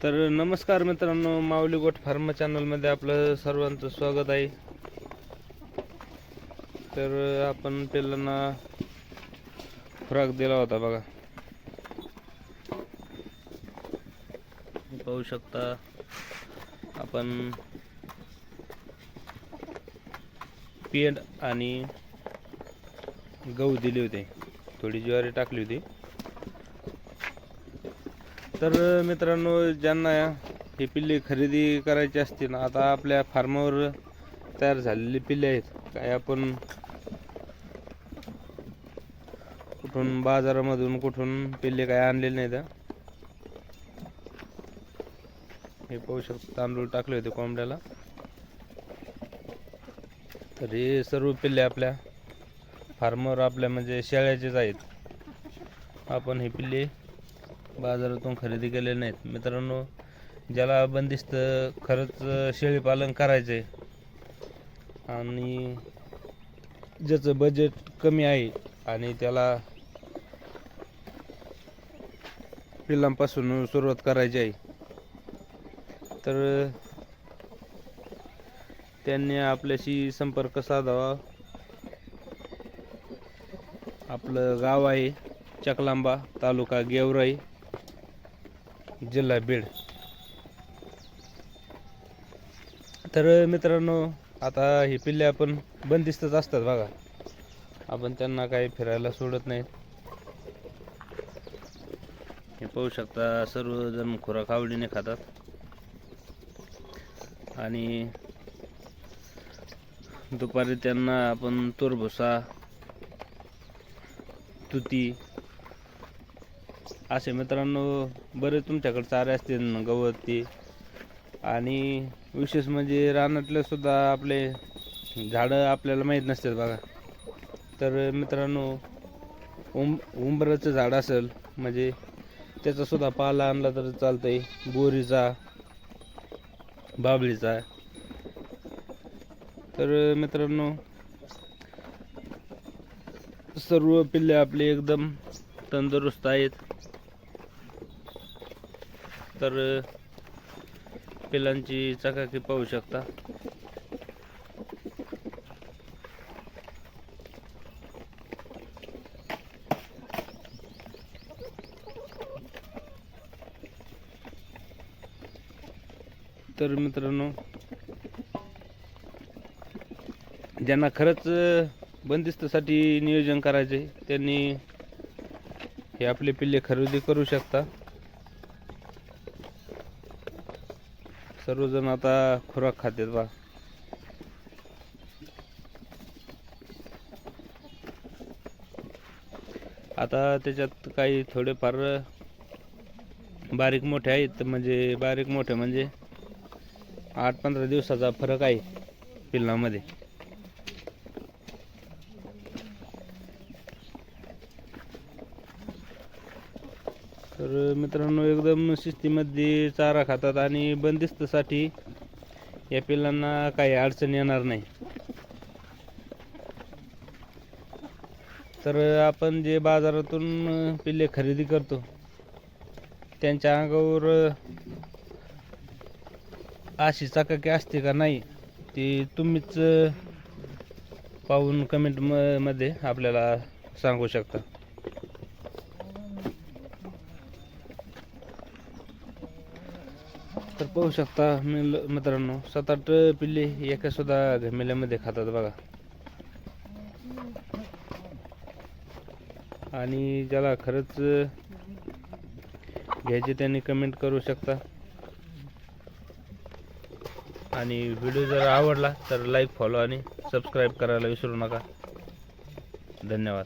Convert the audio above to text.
तर नमस्कार मित्रांनो, माऊली गोट फार्म चॅनलमध्ये आपलं सर्वांचं स्वागत आहे. तर आपण पिल्लांना खुराक दिला होता बघा, पाहू शकता. आपण पेंड आणि गहू दिले होते, थोडी ज्वारी टाकली होती. तर मित्रांनो, ज्यांना हे पिल्ले खरेदी करायची असतील, आता आपल्या फार्मावर तयार झालेले पिल्ले आहेत, काय आपण कुठून बाजारामधून कुठून पिल्ले काय आणलेले नाहीत. हे पाहू शकता, तांदूळ टाकले होते कोंबड्याला. तर हे सर्व पिल्ले आपल्या फार्मवर आपल्या म्हणजे शेळ्याचेच आहेत. आपण हे पिल्ले बाजारातून खरेदी केलेले नाहीत. मित्रांनो, ज्याला बंदिस्त खरंच शेळीपालन करायचे आणि ज्याचं बजेट कमी आहे आणि त्याला पिल्लांपासून सुरुवात करायची आहे, तर त्यांनी आपल्याशी संपर्क साधावा. आपलं गाव आहे चकलांबा, तालुका गेवराई, जिल्हा बीड. तर मित्रांनो, आता हे पिल्ले आपण बंदिस्तच असतात बघा, आपण त्यांना काही फिरायला सोडत नाहीत. हे पाहू शकता, सर्वजण खुराक आवडीने खातात आणि दुपारी त्यांना आपण तूरभुसा, तुती असे मित्रांनो बरेच तुमच्याकडे चारे असतील, गवत ते, आणि विशेष म्हणजे रानातले सुद्धा आपले झाडं आपल्याला माहीत नसतात बघा. तर मित्रांनो, उंबराचं झाड असेल म्हणजे त्याचा सुद्धा पाला आणला तर चालतंय, बोरीचा, बाबळीचा. तर मित्रांनो, सर्व पिल्ले आपले एकदम तंदुरुस्त आहेत. तर पिल्लांची चकाकी पाहू शकता. तर मित्रांनो, ज्यांना खरंच बंदिस्तसाठी नियोजन करायचे त्यांनी हे आपले पिल्ले खरेदी करू शकता. सर्वजण आता खुराक खातात बा. आता त्याच्यात काही थोडेफार बारीक मोठे आहेत, म्हणजे बारीक मोठे म्हणजे 8-15 दिवसाचा फरक आहे पिल्लांमध्ये. तर मित्रांनो, एकदम शिस्तीमध्ये चारा खातात आणि बंदिस्तसाठी या पिल्लांना काही अडचण येणार नाही. तर आपण जे बाजारातून पिल्ले खरेदी करतो त्यांच्या अंगावर अशी चकाकी असते का नाही ते तुम्हीच पाहून कमेंट मध्ये आपल्याला सांगू शकता. तर पाहू शकता मित्रांनो, 7-8 पिल्ले एका सुद्धा घमेल्यामध्ये खातात बघा. आणि ज्याला खरंच घ्यायचे त्यांनी कमेंट करू शकता. आणि व्हिडिओ जर आवडला तर लाईक, फॉलो आणि सबस्क्राईब करायला विसरू नका. धन्यवाद.